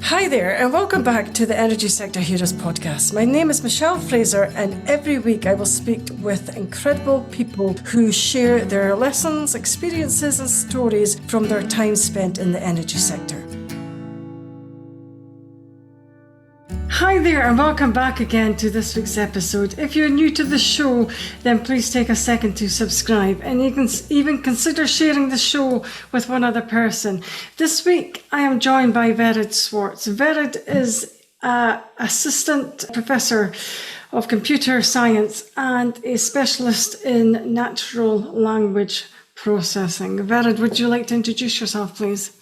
Hi there, and welcome back to the Energy Sector Heroes podcast. My name is Michelle Fraser, and every week I will speak with incredible people who share their lessons, experiences, and stories from their time spent in the energy sector. Hi there, and welcome back again to this week's episode. If you're new to the show, then please take a second to subscribe, and you can even consider sharing the show with one other person. This week, I am joined by Vered Shwartz. Vered is an assistant professor of computer science and a specialist in natural language processing. Vered, would you like to introduce yourself, please?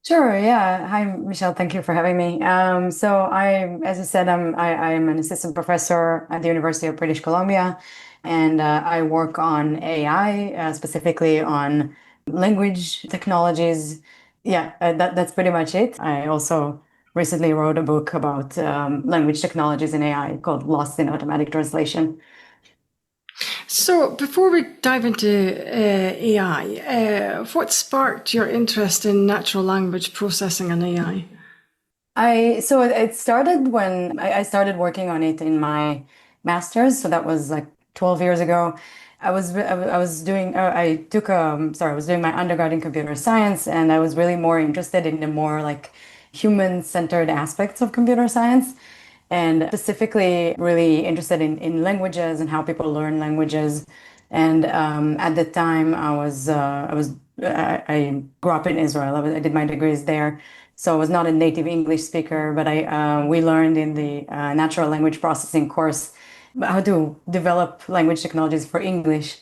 Sure. Yeah. Hi, Michelle. Thank you for having me. As you said, I'm an assistant professor at the University of British Columbia, and I work on AI, specifically on language technologies. Yeah, that's pretty much it. I also recently wrote a book about language technologies and AI called Lost in Automatic Translation. So before we dive into AI, what sparked your interest in natural language processing and AI? It started when I started working on it in my master's. So that was like 12 years ago. I was doing I was doing my undergrad in computer science, and I was really more interested in the more like human-centered aspects of computer science, and specifically really interested in languages and how people learn languages. And at the time, I grew up in Israel. I did my degrees there, so I was not a native English speaker. But we learned in the natural language processing course how to develop language technologies for English.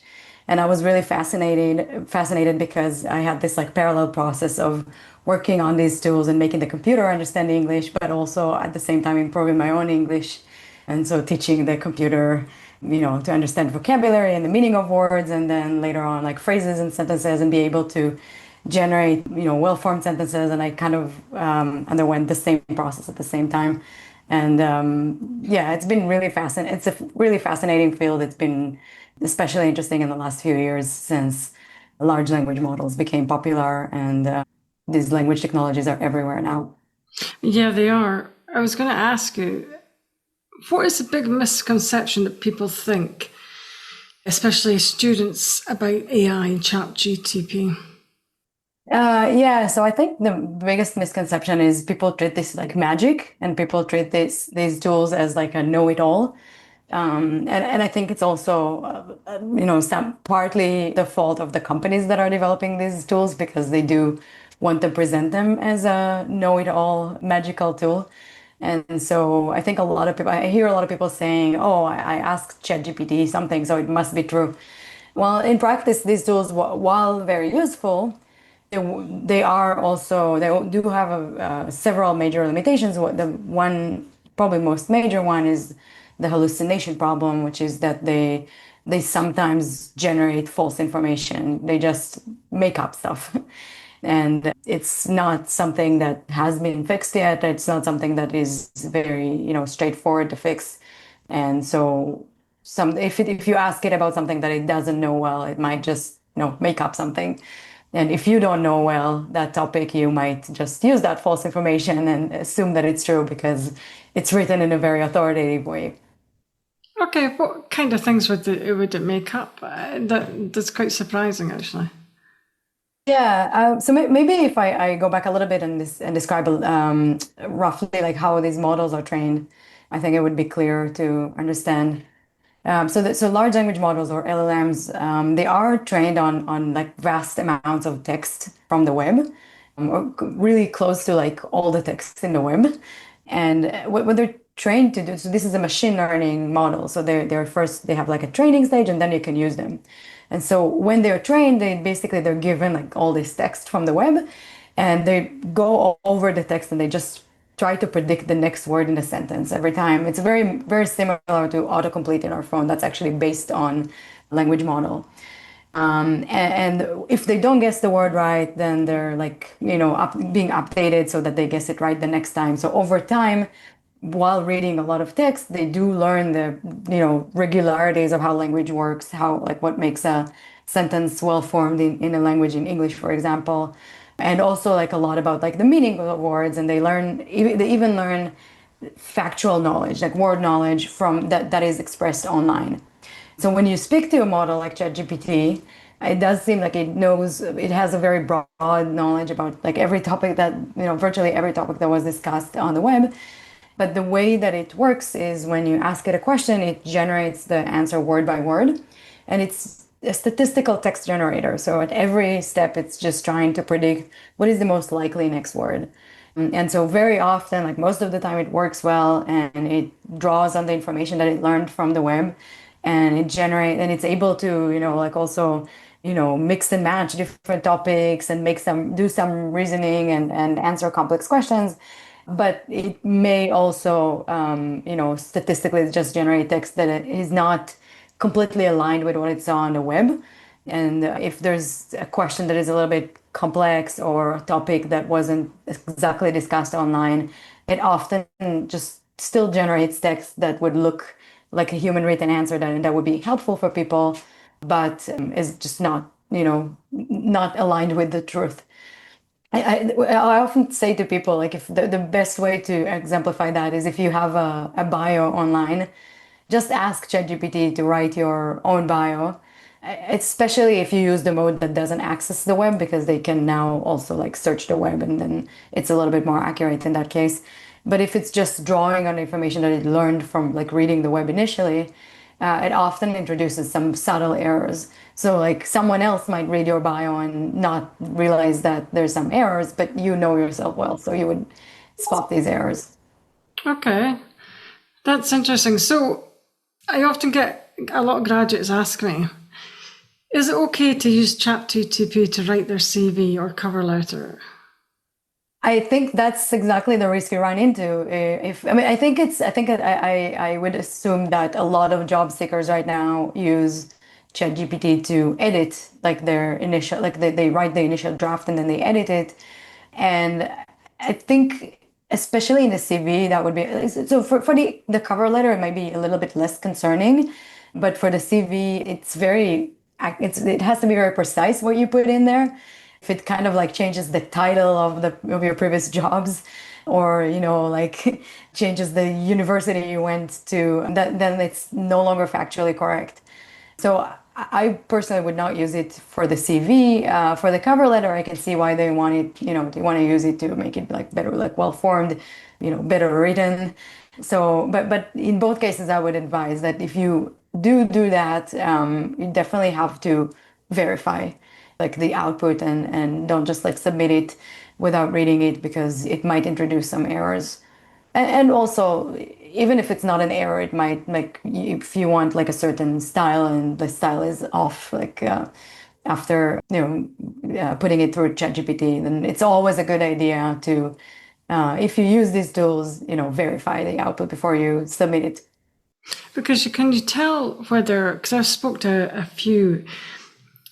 And I was really fascinated because I had this like parallel process of working on these tools and making the computer understand English, but also at the same time improving my own English. And so teaching the computer, to understand vocabulary and the meaning of words, and then later on like phrases and sentences, and be able to generate, well-formed sentences. And I kind of underwent the same process at the same time. And yeah, it's been really fascinating. It's a really fascinating field. It's been especially interesting in the last few years since large language models became popular, and these language technologies are everywhere now. Yeah, they are. I was going to ask you, what is the big misconception that people think, especially students, about AI and ChatGPT? Yeah, so I think the biggest misconception is people treat this like magic, and people treat these tools as like a know-it-all. And I think it's also, partly the fault of the companies that are developing these tools, because they do want to present them as a know-it-all magical tool. And so I think I hear a lot of people saying, oh, I asked ChatGPT something, so it must be true. Well, in practice, these tools, while very useful, they do have several major limitations. The one, probably most major one, is the hallucination problem, which is that they sometimes generate false information. They just make up stuff. And it's not something that has been fixed yet. It's not something that is very, straightforward to fix. And so if you ask it about something that it doesn't know well, it might just, make up something. And if you don't know well that topic, you might just use that false information and assume that it's true because it's written in a very authoritative way. Okay, what kind of things would it make up? That's quite surprising, actually. Yeah, maybe if I go back a little bit and describe roughly like how these models are trained, I think it would be clear to understand. So large language models, or LLMs, they are trained on like vast amounts of text from the web, or really close to like all the text in the web. And what they're trained to do, so this is a machine learning model. So they have like a training stage, and then you can use them. And so when they're trained, they're given like all this text from the web, and they go over the text and they just try to predict the next word in a sentence every time. It's very, very similar to autocomplete in our phone. That's actually based on language model. And if they don't guess the word right, then they're like, being updated so that they guess it right the next time. So over time, while reading a lot of text, they do learn the, regularities of how language works, how, like, what makes a sentence well formed in a language, in English, for example. and also like a lot about like the meaning of the words, and they even learn factual knowledge, like word knowledge from that is expressed online. So when you speak to a model like ChatGPT, it does seem like it has a very broad knowledge about like every topic that, virtually every topic that was discussed on the web. But the way that it works is when you ask it a question, it generates the answer word by word. And it's a statistical text generator. So at every step, it's just trying to predict what is the most likely next word. And so very often, like most of the time, it works well and it draws on the information that it learned from the web, and it's able to, like also, mix and match different topics and do some reasoning and answer complex questions. But it may also, statistically just generate text that is not completely aligned with what it saw on the web. And if there's a question that is a little bit complex or a topic that wasn't exactly discussed online, it often just still generates text that would look like a human written answer that would be helpful for people, but is just not aligned with the truth. I often say to people, like, if the best way to exemplify that is if you have a bio online, just ask ChatGPT to write your own bio, especially if you use the mode that doesn't access the web, because they can now also like search the web, and then it's a little bit more accurate in that case. But if it's just drawing on information that it learned from like reading the web initially, it often introduces some subtle errors. So like someone else might read your bio and not realize that there's some errors, but you know yourself well, so you would spot these errors. Okay, that's interesting. So I often get a lot of graduates ask me, is it okay to use ChatGPT to write their CV or cover letter? I think that's exactly the risk you run into. If I mean, I think I would assume that a lot of job seekers right now use ChatGPT to edit like their initial, like they write the initial draft and then they edit it. And I think especially in the CV, that would be so for the cover letter, it might be a little bit less concerning, but for the CV, it has to be very precise what you put in there. If it kind of like changes the title of your previous jobs, or like changes the university you went to, then it's no longer factually correct. So I personally would not use it for the CV. For the cover letter, I can see why they want it. They want to use it to make it like better, like well formed, better written. So, but in both cases, I would advise that if you do that, you definitely have to verify like the output, and don't just like submit it without reading it, because it might introduce some errors. And also, even if it's not an error, it might, like, if you want like a certain style and the style is off, like after putting it through ChatGPT, then it's always a good idea to, if you use these tools, verify the output before you submit it. Because can you tell whether, because I've spoke to a few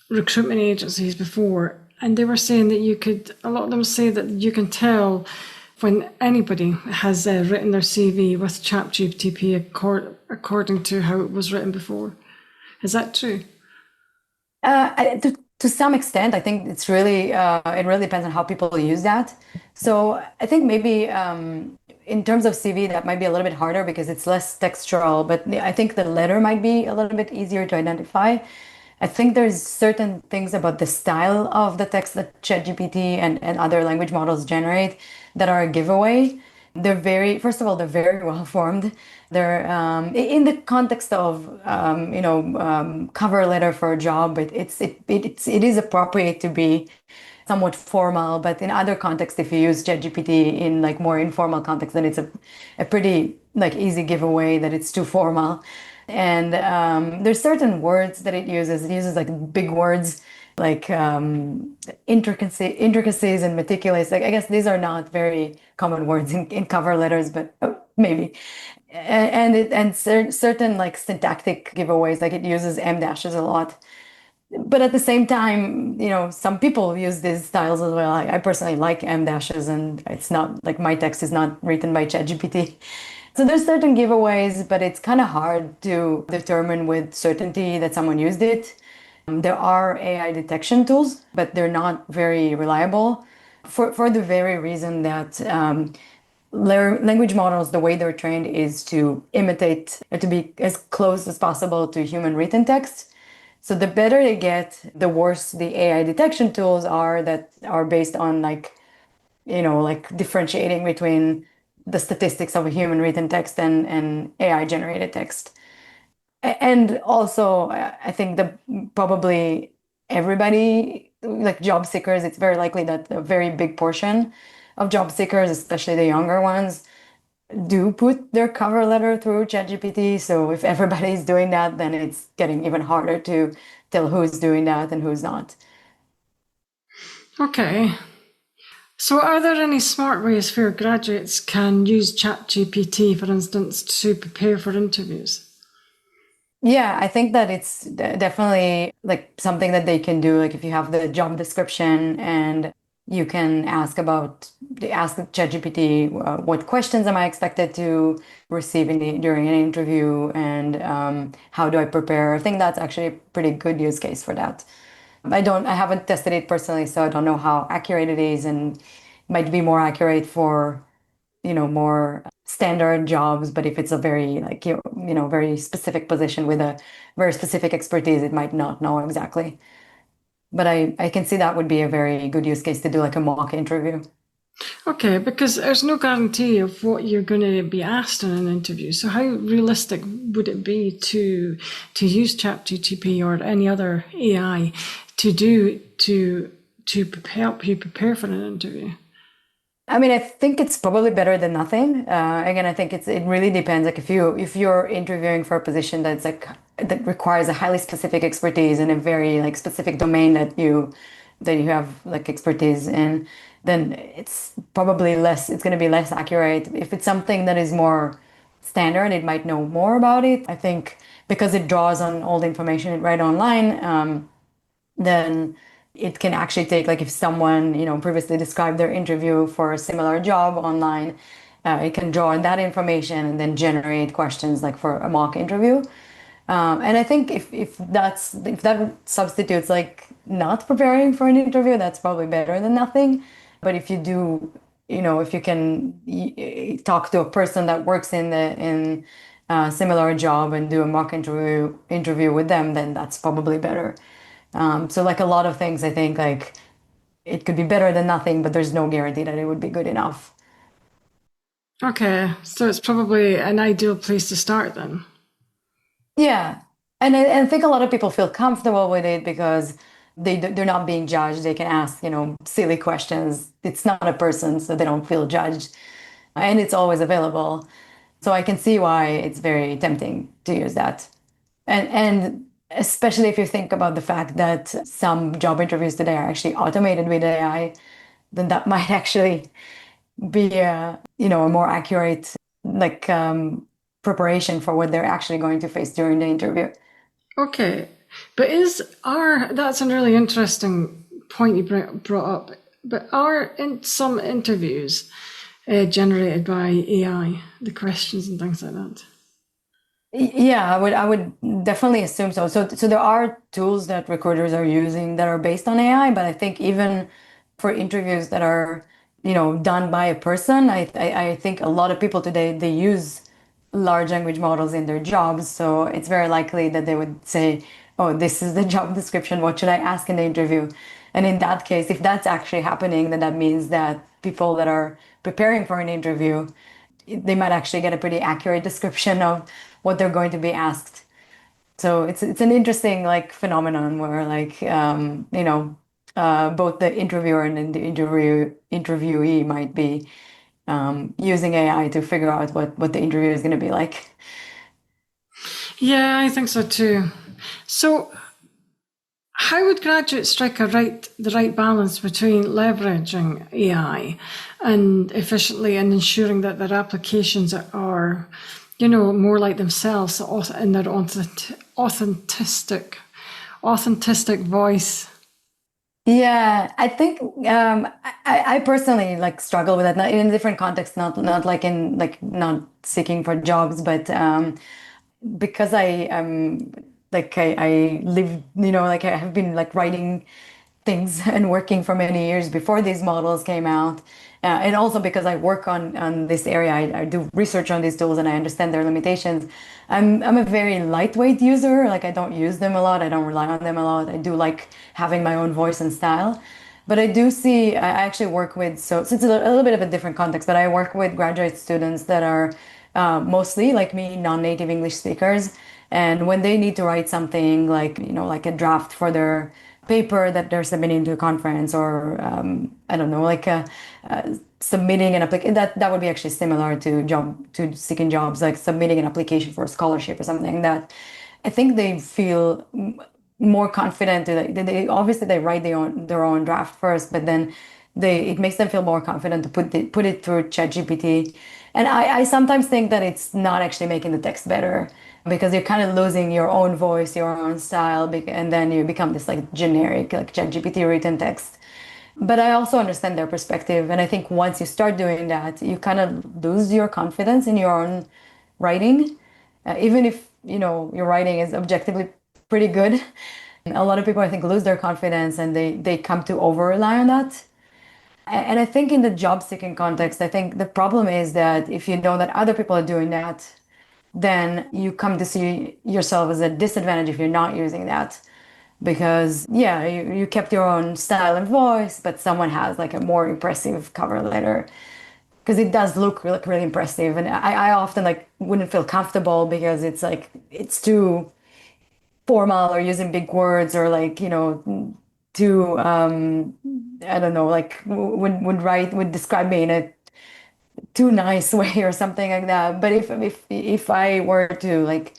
recruitment agencies before, and they were saying that a lot of them say that you can tell when anybody has written their CV with ChatGPT according to how it was written before. Is that true? To some extent, I think it really depends on how people use that. So I think maybe in terms of CV, that might be a little bit harder because it's less textual, but I think the letter might be a little bit easier to identify. I think there's certain things about the style of the text that ChatGPT and other language models generate that are a giveaway. First of all, they're very well formed. They're in the context of cover letter for a job. It is appropriate to be somewhat formal, but in other contexts, if you use ChatGPT in like more informal context, then it's a pretty like easy giveaway that it's too formal. And there's certain words that it uses. It uses like big words like intricacies and meticulous. Like I guess these are not very common words in cover letters, but maybe. Certain like syntactic giveaways, like it uses em dashes a lot. But at the same time, some people use these styles as well. I personally like em dashes, and it's not like my text is not written by ChatGPT. So there's certain giveaways, but it's kind of hard to determine with certainty that someone used it. There are AI detection tools, but they're not very reliable. for the very reason that language models, the way they're trained is to imitate, to be as close as possible to human written text. So the better they get, the worse the AI detection tools are that are based on like, like differentiating between the statistics of a human written text and AI generated text. And also, I think that probably everybody, like job seekers, it's very likely that a very big portion of job seekers, especially the younger ones, do put their cover letter through ChatGPT. So if everybody's doing that, then it's getting even harder to tell who's doing that and who's not. Okay. So are there any smart ways where graduates can use ChatGPT, for instance, to prepare for interviews? Yeah, I think that it's definitely like something that they can do. Like if you have the job description and you can ask ChatGPT, what questions am I expected to receive during an interview, and how do I prepare? I think that's actually a pretty good use case for that. I haven't tested it personally, so I don't know how accurate it is, and it might be more accurate for more standard jobs. But if it's a very like very specific position with a very specific expertise, it might not know exactly. But I can see that would be a very good use case to do like a mock interview. Okay, because there's no guarantee of what you're going to be asked in an interview. So how realistic would it be to use ChatGPT or any other AI to help you prepare for an interview? I mean, I think it's probably better than nothing. Again, I think it really depends. Like if you're interviewing for a position that's like that requires a highly specific expertise in a very like specific domain that you have like expertise in, then it's probably less. It's going to be less accurate. If it's something that is more standard, it might know more about it. I think because it draws on all the information right online. Then it can actually take, like if someone, previously described their interview for a similar job online, it can draw on that information and then generate questions like for a mock interview. And I think if that substitutes like not preparing for an interview, that's probably better than nothing. But if you do, if you can talk to a person that works in a similar job and do a mock interview with them, then that's probably better. So like a lot of things, I think like it could be better than nothing, but there's no guarantee that it would be good enough. Okay, so it's probably an ideal place to start then. Yeah. And I think a lot of people feel comfortable with it because they're not being judged. They can ask, silly questions. It's not a person, so they don't feel judged. And it's always available. So I can see why it's very tempting to use that. And especially if you think about the fact that some job interviews today are actually automated with AI, then that might actually be a more accurate like preparation for what they're actually going to face during the interview. Okay, but that's a really interesting point you brought up. But are in some interviews generated by AI, the questions and things like that? Yeah, I would definitely assume so. So there are tools that recruiters are using that are based on AI, but I think even for interviews that are, done by a person, I think a lot of people today they use large language models in their jobs. So it's very likely that they would say, "Oh, this is the job description. What should I ask in the interview?" And in that case, if that's actually happening, then that means that people that are preparing for an interview they might actually get a pretty accurate description of what they're going to be asked. So it's an interesting like phenomenon where like both the interviewer and the interviewee might be using AI to figure out what the interview is going to be like. Yeah, I think so too. So how would graduates strike the right balance between leveraging AI and efficiently and ensuring that their applications are, more like themselves in their authentic voice? Yeah, I think I personally like struggle with that not in a different context, not like in like not seeking for jobs, but because I live, like I have been like writing things and working for many years before these models came out. And also because I work on this area, I do research on these tools and I understand their limitations. I'm a very lightweight user. Like I don't use them a lot. I don't rely on them a lot. I do like having my own voice and style. But I do see, I actually work with, so it's a little bit of a different context, but I work with graduate students that are mostly like me, non-native English speakers. And when they need to write something like, like a draft for their paper that they're submitting to a conference or, I don't know, like submitting an application, that would be actually similar to seeking jobs, like submitting an application for a scholarship or something that I think they feel more confident. They obviously they write their own draft first, but then it makes them feel more confident to put it through ChatGPT. And I sometimes think that it's not actually making the text better because you're kind of losing your own voice, your own style, and then you become this like generic, like ChatGPT written text. But I also understand their perspective, and I think once you start doing that, you kind of lose your confidence in your own writing, even if your writing is objectively pretty good. A lot of people, I think, lose their confidence and they come to over rely on that. And I think in the job seeking context, I think the problem is that if you know that other people are doing that, then you come to see yourself as a disadvantage if you're not using that. Because, yeah, you kept your own style and voice, but someone has like a more impressive cover letter. Because it does look really impressive. And I often like wouldn't feel comfortable because it's like, it's too formal or using big words or like, too, I don't know, like would describe me in a too nice way or something like that. But if I were to like,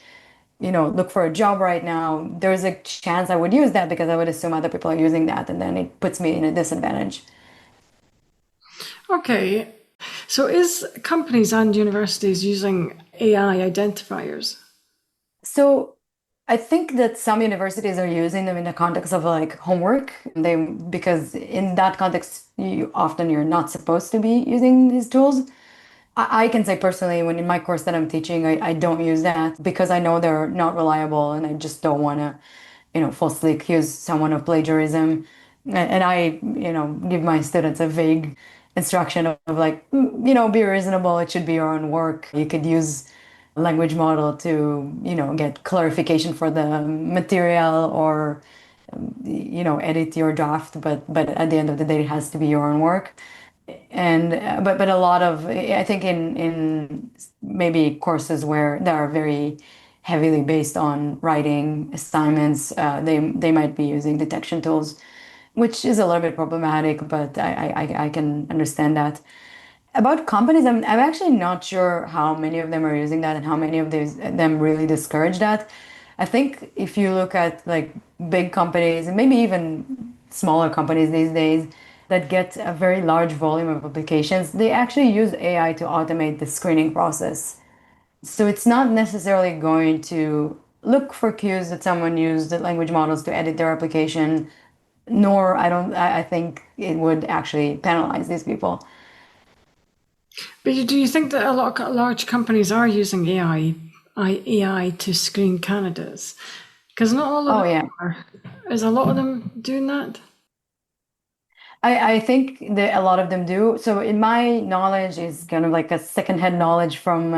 look for a job right now, there's a chance I would use that because I would assume other people are using that, and then it puts me in a disadvantage. Okay. So is companies and universities using AI identifiers? So I think that some universities are using them in the context of like homework. Because in that context, you're not supposed to be using these tools. I can say personally, when in my course that I'm teaching, I don't use that because I know they're not reliable and I just don't want to, falsely accuse someone of plagiarism. And I, give my students a vague instruction of like, be reasonable. It should be your own work. You could use a language model to, get clarification for the material or, edit your draft. But at the end of the day, it has to be your own work. And but a lot of, I think in maybe courses where that are very heavily based on writing assignments, they might be using detection tools, which is a little bit problematic, but I can understand that. About companies, I'm actually not sure how many of them are using that and how many of them really discourage that. I think if you look at like big companies and maybe even smaller companies these days that get a very large volume of applications, they actually use AI to automate the screening process. So it's not necessarily going to look for cues that someone used the language models to edit their application, nor I think it would actually penalize these people. But do you think that a lot of large companies are using AI to screen candidates? Because not all of Oh them yeah. are. Is a lot of them doing that? I think that a lot of them do. So in my knowledge is kind of like a secondhand knowledge from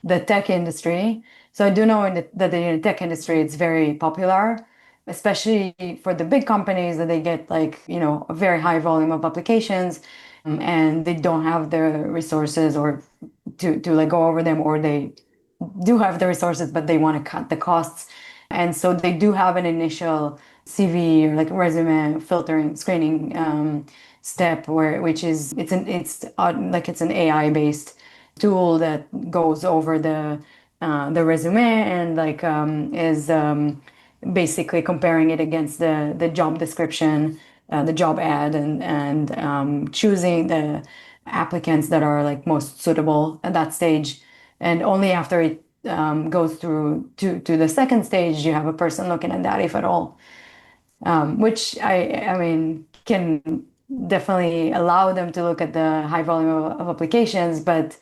the tech industry. So I do know that in the tech industry it's very popular, especially for the big companies that they get like, a very high volume of applications, and they don't have the resources or to like go over them, or they do have the resources, but they want to cut the costs. And so they do have an initial CV or like resume filtering screening step which is it's an AI based tool that goes over the resume and like is basically comparing it against the job description, the job ad, and choosing the applicants that are like most suitable at that stage. And only after it goes through to the second stage, you have a person looking at that, if at all, which I mean can definitely allow them to look at the high volume of applications, but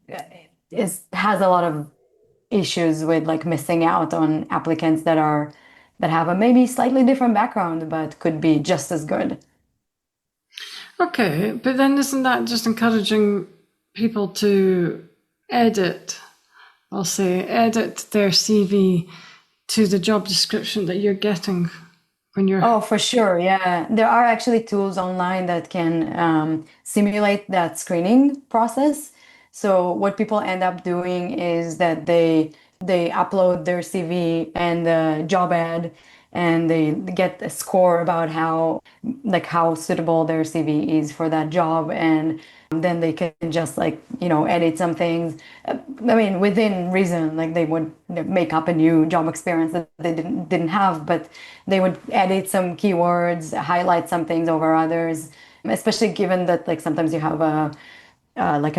it has a lot of issues with like missing out on applicants that are that have a maybe slightly different background, but could be just as good. Okay, but then isn't that just encouraging people to edit, I'll say, edit their CV to the job description that you're getting when you're. Oh, for sure. Yeah. There are actually tools online that can simulate that screening process. So what people end up doing is that they upload their CV and the job ad, and they get a score about how suitable their CV is for that job, and then they can just edit some things. I mean, within reason, like they would make up a new job experience that they didn't have, but they would edit some keywords, highlight some things over others, especially given that like sometimes you have a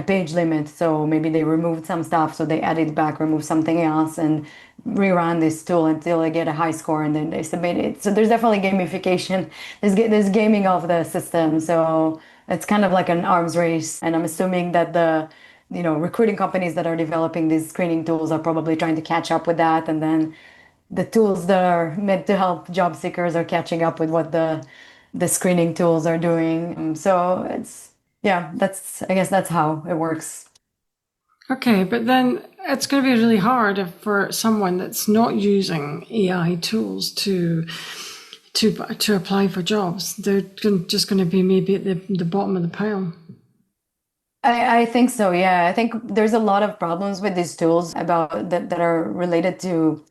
page limit. So maybe they removed some stuff, so they edit back, remove something else, and rerun this tool until they get a high score, and then they submit it. So there's definitely gamification. There's gaming of the system. So it's kind of like an arms race. And I'm assuming that the recruiting companies that are developing these screening tools are probably trying to catch up with that. And then the tools that are meant to help job seekers are catching up with what the screening tools are doing. So it's yeah, I guess that's how it works. Okay, but then it's going to be really hard for someone that's not using AI tools to apply for jobs. They're just going to be maybe at the bottom of the pile. I think so, yeah. I think there's a lot of problems with these tools that are related to.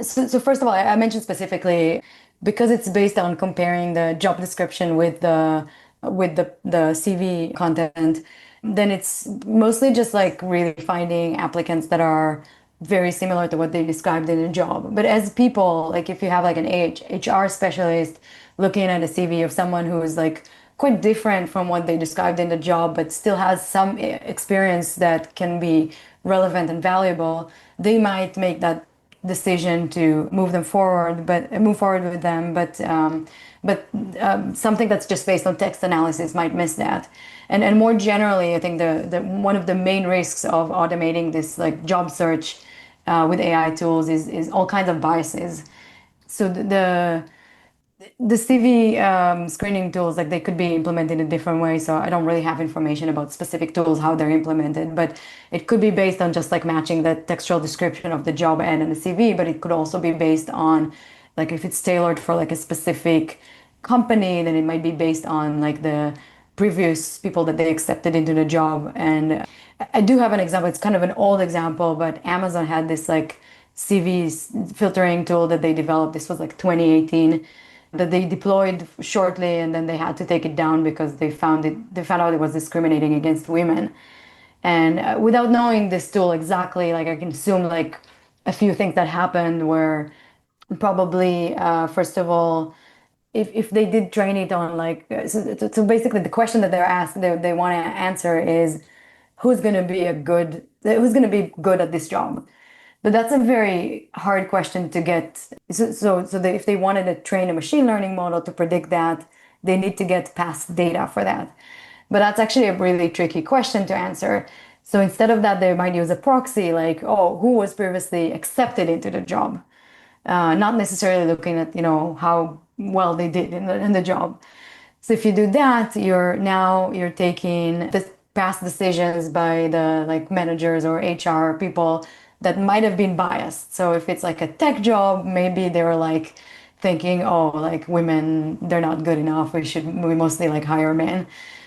So first of all, I mentioned specifically because it's based on comparing the job description with the CV content, then it's mostly just like really finding applicants that are very similar to what they described in a job. But as people, like if you have like an HR specialist looking at a CV of someone who is like quite different from what they described in the job, but still has some experience that can be relevant and valuable, they might make that decision to move forward with them, but something that's just based on text analysis might miss that. And more generally, I think the one of the main risks of automating this like job search with AI tools is all kinds of biases. So the CV screening tools, like they could be implemented in a different way. So I don't really have information about specific tools, how they're implemented, but it could be based on just like matching the textual description of the job ad and the CV, but it could also be based on like if it's tailored for like a specific company, then it might be based on like the previous people that they accepted into the job. And I do have an example. It's kind of an old example, but Amazon had this like CV filtering tool that they developed. This was like 2018 that they deployed shortly, and then they had to take it down because they found out it was discriminating against women. And without knowing this tool exactly, like I can assume like a few things that happened were probably first of all, if they did train it on like so basically the question that they're asked they want to answer is who's going to be good at this job. But that's a very hard question to get. If they wanted to train a machine learning model to predict that, they need to get past data for that. But that's actually a really tricky question to answer. So instead of that, they might use a proxy like, oh, who was previously accepted into the job? Not necessarily looking at, how well they did in the job. So if you do that, you're taking the past decisions by the like managers or HR people that might have been biased. So if it's like a tech job, maybe they were like thinking, oh, like women, they're not good enough. We mostly like hire men.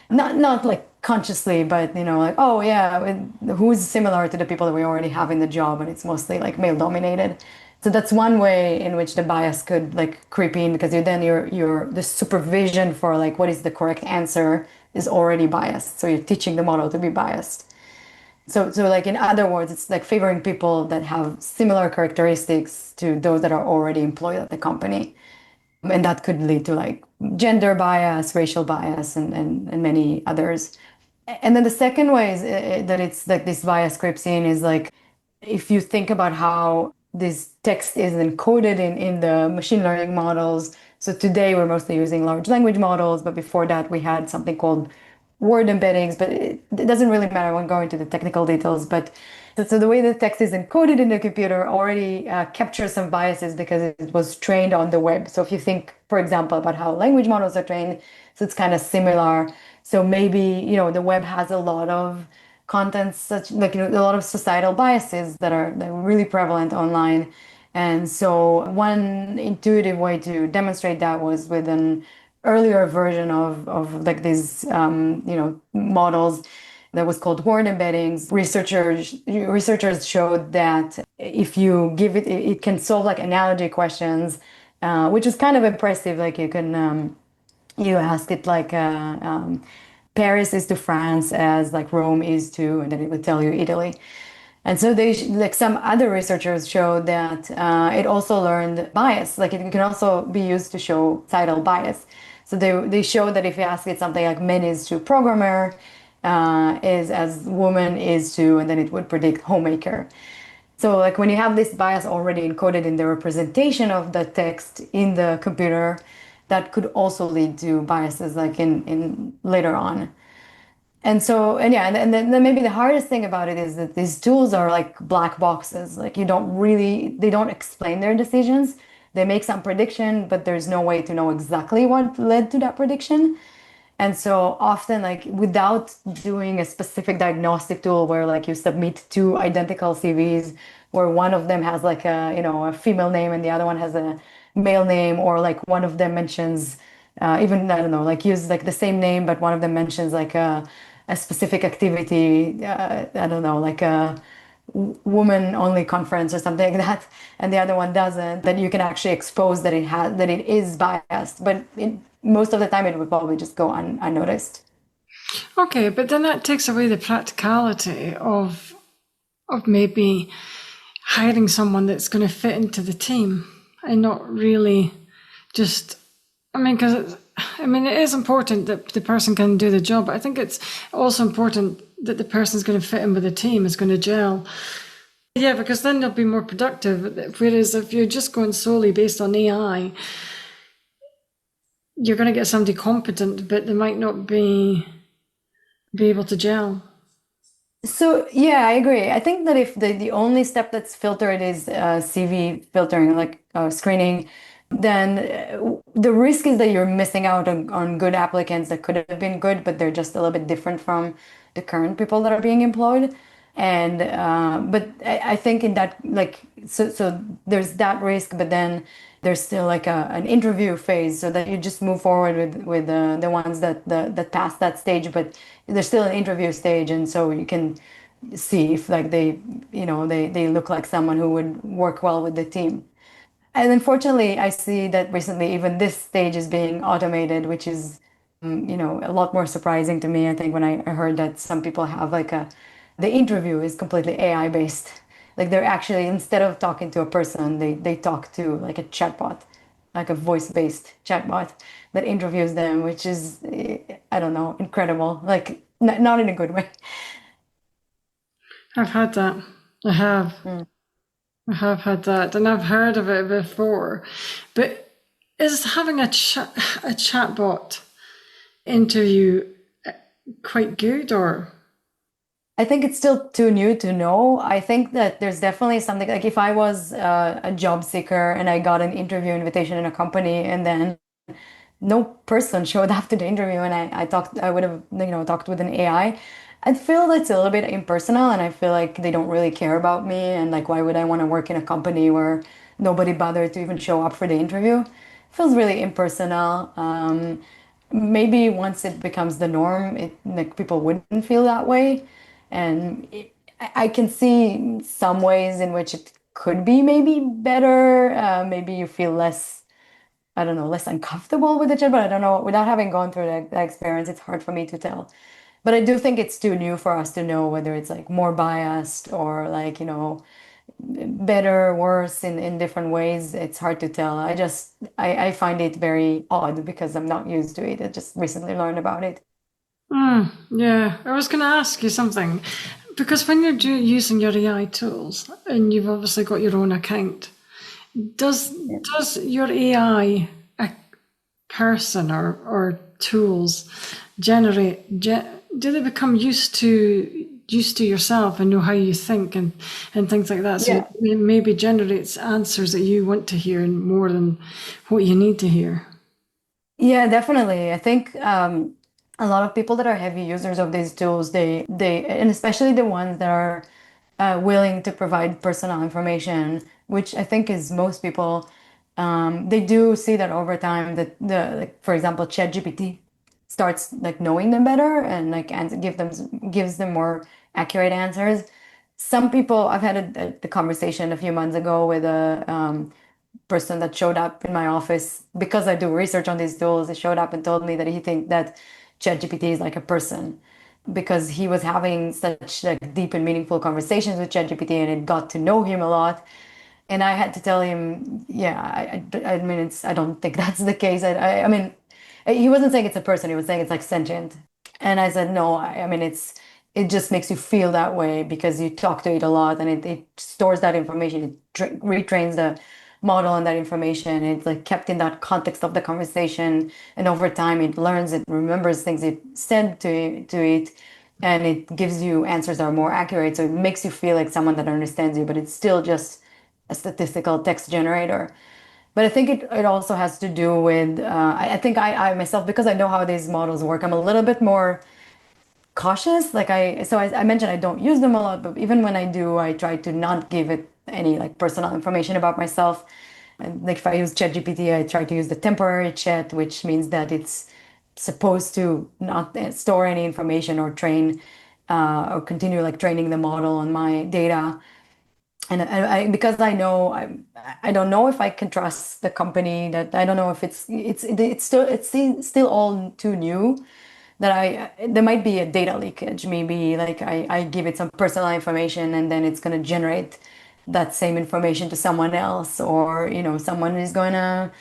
Not like consciously, but like, oh yeah, who's similar to the people that we already have in the job, and it's mostly like male dominated. So that's one way in which the bias could like creep in because you're the supervision for like what is the correct answer is already biased. So you're teaching the model to be biased. So like in other words, it's like favoring people that have similar characteristics to those that are already employed at the company. And that could lead to like gender bias, racial bias, and many others. And then the second way that it's like this bias creeps in is like if you think about how this text is encoded in the machine learning models. So today we're mostly using large language models, but before that we had something called word embeddings, but it doesn't really matter. I won't go into the technical details, but So the way the text is encoded in the computer already captures some biases because it was trained on the web. So if you think, for example, about how language models are trained, so it's kind of similar. So maybe, the web has a lot of content, such like, a lot of societal biases that are really prevalent online. And so one intuitive way to demonstrate that was with an earlier version of like these, models that was called word embeddings. Researchers showed that if you give it, it can solve like analogy questions, which is kind of impressive. Like you ask it like Paris is to France as like Rome is to, and then it would tell you Italy. And so like some other researchers showed that it also learned bias. Like it can also be used to show societal bias. So they showed that if you ask it something like men is to programmer, is as woman is to, and then it would predict homemaker. So like when you have this bias already encoded in the representation of the text in the computer, that could also lead to biases like in later on. And so, and yeah, and then maybe the hardest thing about it is that these tools are like black boxes. Like they don't explain their decisions. They make some prediction, but there's no way to know exactly what led to that prediction. And so often, like without doing a specific diagnostic tool where like you submit two identical CVs, where one of them has like a female name and the other one has a male name, or like one of them mentions even I don't know, like use like the same name, but one of them mentions like a specific activity, I don't know, like a woman only conference or something like that, and the other one doesn't, then you can actually expose that it is biased. But most of the time it would probably just go unnoticed. Okay, but then that takes away the practicality of maybe hiring someone that's going to fit into the team and not really just, because it is important that the person can do the job, but I think it's also important that the person's going to fit in with the team, is going to gel. Yeah, because then they'll be more productive. Whereas if you're just going solely based on AI, you're going to get somebody competent, but they might not be able to gel. So yeah, I agree. I think that if the only step that's filtered is CV filtering, like screening, then the risk is that you're missing out on good applicants that could have been good, but they're just a little bit different from the current people that are being employed. And but I think in that, like, so there's that risk, but then there's still like an interview phase, so that you just move forward with the ones that pass that stage, but there's still an interview stage, and so you can see if like they look like someone who would work well with the team. And unfortunately, I see that recently even this stage is being automated, which is, a lot more surprising to me. I think when I heard that some people have like the interview is completely AI based. Like they're actually, instead of talking to a person, they talk to like a chatbot, like a voice-based chatbot that interviews them, which is, I don't know, incredible. Like not in a good way. I've had that. I have. Mm. I have had that, and I've heard of it before. But is having a chatbot interview quite good, or? I think it's still too new to know. I think that there's definitely something like if I was a job seeker and I got an interview invitation in a company and then no person showed up to the interview and I would have, talked with an AI. I feel it's a little bit impersonal and I feel like they don't really care about me, and like why would I want to work in a company where nobody bothered to even show up for the interview? It feels really impersonal. Maybe once it becomes the norm, like people wouldn't feel that way. And I can see some ways in which it could be maybe better. Maybe you feel less, I don't know, less uncomfortable with the chat, but I don't know. Without having gone through that experience, it's hard for me to tell. But I do think it's too new for us to know whether it's like more biased or like, better, worse in different ways. It's hard to tell. I find it very odd because I'm not used to it. I just recently learned about it. Yeah, I was going to ask you something, because when you're using your AI tools and you've obviously got your own account, does your AI person or tools do they become used to used to yourself and know how you think and things like that. So it Yeah. maybe generates answers that you want to hear more than what you need to hear. Yeah, definitely. I think a lot of people that are heavy users of these tools, and especially the ones that are willing to provide personal information, which I think is most people, they do see that over time that like, for example, ChatGPT starts like knowing them better and like gives them more accurate answers. Some people, I've had the conversation a few months ago with a person that showed up in my office because I do research on these tools. He showed up and told me that he thinks that ChatGPT is like a person because he was having such like deep and meaningful conversations with ChatGPT and it got to know him a lot. And I had to tell him, yeah, I mean, I don't think that's the case. I mean, he wasn't saying it's a person. He was saying it's like sentient. And I said, no, I mean, it just makes you feel that way because you talk to it a lot and it stores that information. It retrains the model on that information. It's like kept in that context of the conversation. And over time, it learns, it remembers things it said to it, and it gives you answers that are more accurate. So it makes you feel like someone that understands you, but it's still just a statistical text generator. But I think it also has to do with, I think I myself, because I know how these models work, I'm a little bit more cautious. I mentioned I don't use them a lot, but even when I do, I try to not give it any like personal information about myself. And like if I use ChatGPT, I try to use the temporary chat, which means that it's supposed to not store any information or train or continue like training the model on my data. And because I know I don't know if I can trust the company, that I don't know if it's still all too new, that I there might be a data leakage. Maybe like I give it some personal information and then it's going to generate that same information to someone else, or someone is going to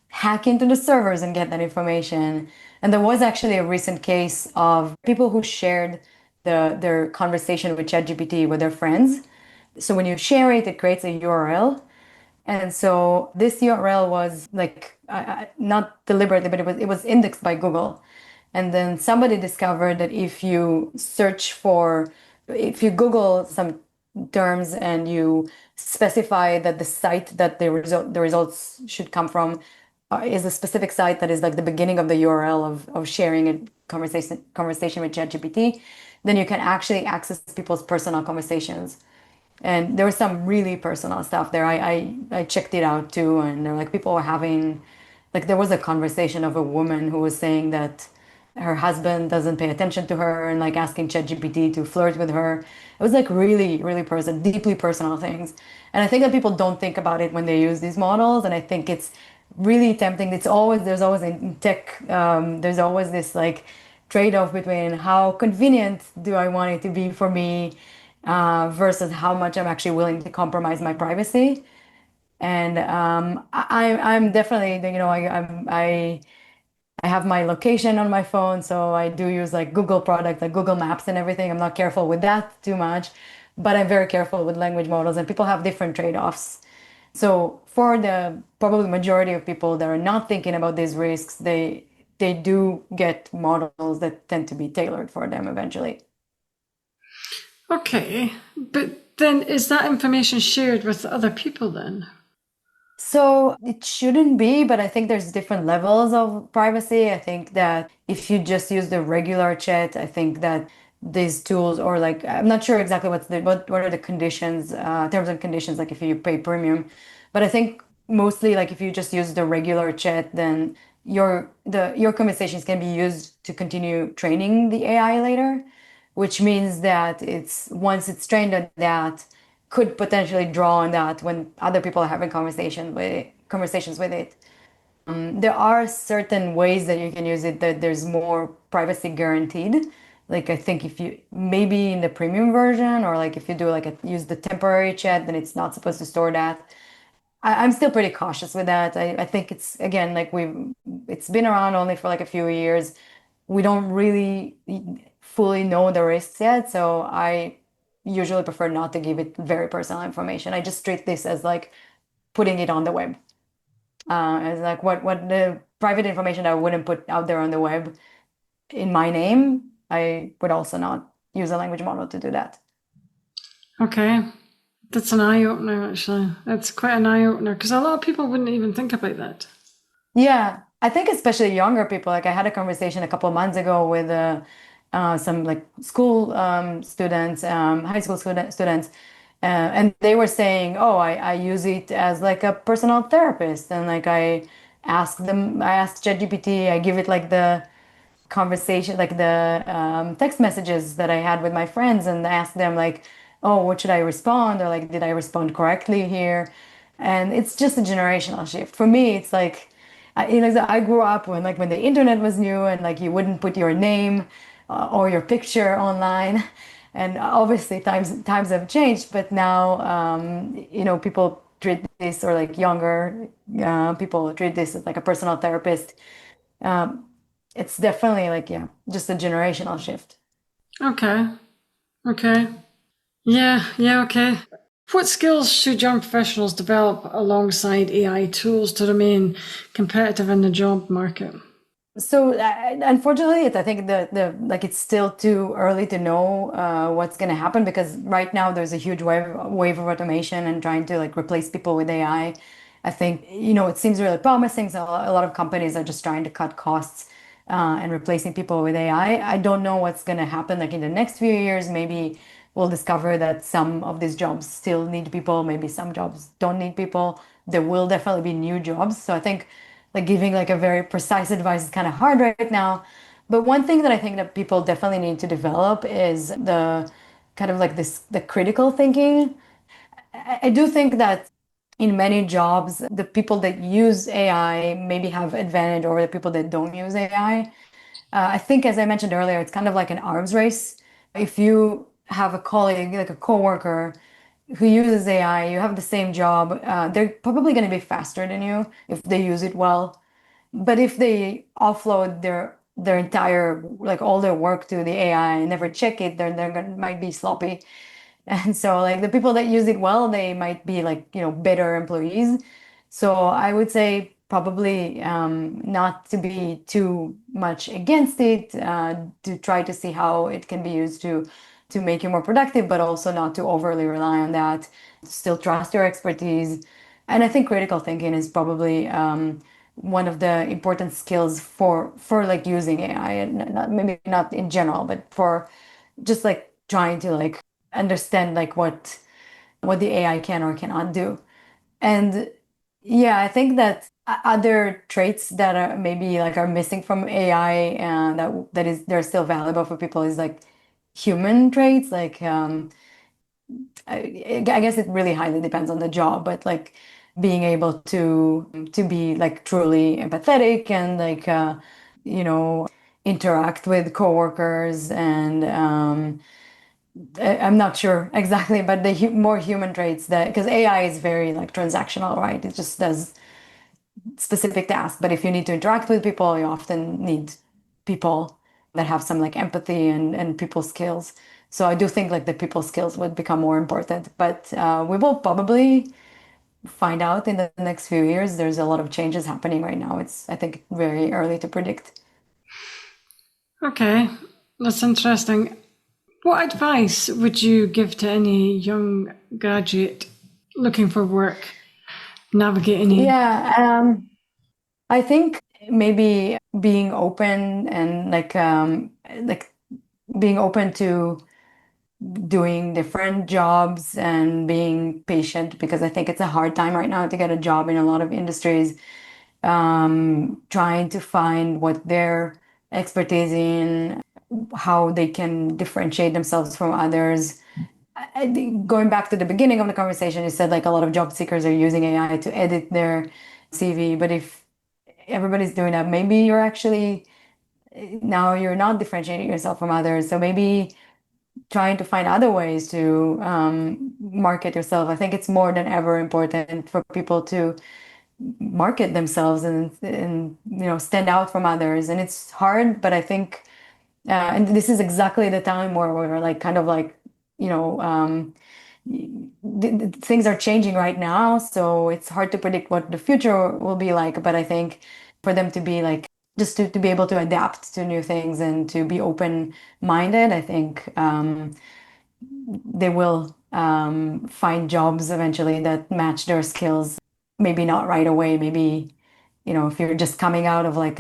hack into the servers and get that information. And there was actually a recent case of people who shared their conversation with ChatGPT with their friends. So when you share it, it creates a URL. And so this URL was like not deliberately, but it was indexed by Google. And then somebody discovered that if you Google some terms and you specify that the site that the results should come from is a specific site that is like the beginning of the URL of sharing a conversation with ChatGPT, then you can actually access people's personal conversations. And there was some really personal stuff there. I checked it out too, and there like people were having, like there was a conversation of a woman who was saying that her husband doesn't pay attention to her and like asking ChatGPT to flirt with her. It was like really, really deeply personal things. And I think that people don't think about it when they use these models, and I think it's really tempting. There's always in tech, there's always this like trade-off between how convenient do I want it to be for me versus how much I'm actually willing to compromise my privacy. And I'm definitely, I have my location on my phone, so I do use like Google products, like Google Maps and everything. I'm not careful with that too much, but I'm very careful with language models, and people have different trade-offs. So for the probably majority of people that are not thinking about these risks, they do get models that tend to be tailored for them eventually. Okay, but then is that information shared with other people then? So it shouldn't be, but I think there's different levels of privacy. I think that if you just use the regular chat, I think that these tools, or like I'm not sure exactly what are the conditions, terms and conditions, like if you pay premium. But I think mostly like if you just use the regular chat, then your conversations can be used to continue training the AI later, which means that it's once it's trained on that, could potentially draw on that when other people are having conversations with it. There are certain ways that you can use it that there's more privacy guaranteed. Like I think if you maybe in the premium version, or like if you do like use the temporary chat, then it's not supposed to store that. I'm still pretty cautious with that. I think it's again like it's been around only for like a few years. We don't really fully know the risks yet, so I usually prefer not to give it very personal information. I just treat this as like putting it on the web, as like what the private information I wouldn't put out there on the web in my name, I would also not use a language model to do that. Okay. That's an eye opener, actually. That's quite an eye opener because a lot of people wouldn't even think about that. Yeah, I think especially younger people. Like I had a conversation a couple of months ago with some like school students, high school students, and they were saying, "Oh, I use it as like a personal therapist," and like I asked ChatGPT, I give it like the conversation, like the text messages that I had with my friends, and ask them like, "Oh, what should I respond?" or like, "Did I respond correctly here?" And it's just a generational shift. For me, it's like, I grew up when the internet was new and like you wouldn't put your name or your picture online, and obviously times have changed. But now, people treat this, or like younger people treat this as like a personal therapist. Um, it's definitely like, yeah, just a generational shift. Okay. Okay. Yeah, okay. What skills should young professionals develop alongside AI tools to remain competitive in the job market? So unfortunately, I think the like it's still too early to know what's going to happen, because right now there's a huge wave of automation and trying to like replace people with AI. I think it seems really promising. So a lot of companies are just trying to cut costs and replacing people with AI. I don't know what's going to happen like in the next few years. Maybe we'll discover that some of these jobs still need people. Maybe some jobs don't need people. There will definitely be new jobs. So I think like giving like a very precise advice is kind of hard right now. But one thing that I think that people definitely need to develop is the kind of like the critical thinking. I do think that in many jobs, the people that use AI maybe have advantage over the people that don't use AI. I think, as I mentioned earlier, it's kind of like an arms race. If you have a colleague, like a coworker, who uses AI, you have the same job, they're probably going to be faster than you if they use it well. But if they offload their entire like all their work to the AI and never check it, they're gonna might be sloppy. And so like the people that use it well, they might be like, better employees. So I would say probably not to be too much against it, to try to see how it can be used to make you more productive, but also not to overly rely on that. Still trust your expertise. And I think critical thinking is probably one of the important skills for like using AI, and maybe not in general, but for just like trying to like understand like what the AI can or cannot do. And yeah, I think that other traits that are maybe like are missing from AI and that they're still valuable for people is like human traits. Like I guess it really highly depends on the job, but like being able to be like truly empathetic and like you know interact with coworkers, and I'm not sure exactly, but the more human traits, that because AI is very like transactional, right? It just does specific tasks. But if you need to interact with people, you often need people that have some like empathy and people skills. So I do think like the people skills would become more important. But we will probably find out in the next few years. There's a lot of changes happening right now. It's, I think, very early to predict. Okay, that's interesting. What advice would you give to any young graduate looking for work, navigating it? Yeah, I think maybe being open and like being open to doing different jobs and being patient, because I think it's a hard time right now to get a job in a lot of industries. Trying to find what their expertise in, how they can differentiate themselves from others. I think going back to the beginning of the conversation, you said like a lot of job seekers are using AI to edit their CV, but if everybody's doing that, maybe you're actually now you're not differentiating yourself from others. So maybe trying to find other ways to market yourself. I think it's more than ever important for people to market themselves and stand out from others. And it's hard, but I think and this is exactly the time where we're like kind of like you know things are changing right now, so it's hard to predict what the future will be like. But I think for them to be like just to be able to adapt to new things and to be open-minded. I think they will find jobs eventually that match their skills. Maybe not right away. Maybe, if you're just coming out of like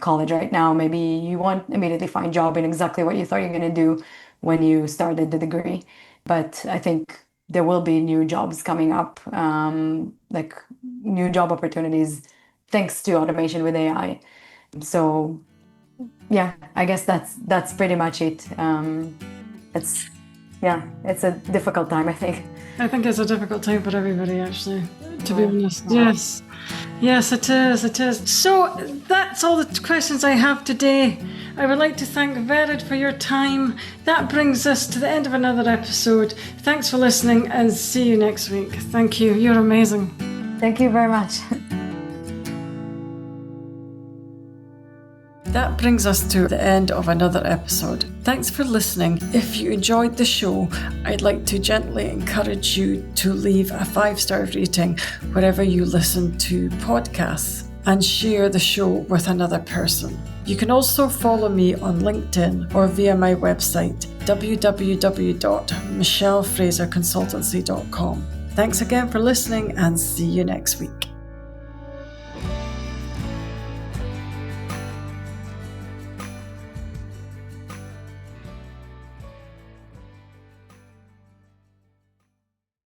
college right now, maybe you won't immediately find job in exactly what you thought you're going to do when you started the degree. But I think there will be new jobs coming up, like new job opportunities thanks to automation with AI. So yeah, I guess that's pretty much it. It's it's a difficult time, I think. I think it's a difficult time for everybody, actually, to be honest. Yes. Yes, it is. It is. So that's all the questions I have today. I would like to thank Vered for your time. That brings us to the end of another episode. Thanks for listening and see you next week. Thank you. You're amazing. Thank you very much. That brings us to the end of another episode. Thanks for listening. If you enjoyed the show, I'd like to gently encourage you to leave a 5-star rating wherever you listen to podcasts and share the show with another person. You can also follow me on LinkedIn or via my website, www.michellefraserconsultancy.com. Thanks again for listening and see you next week.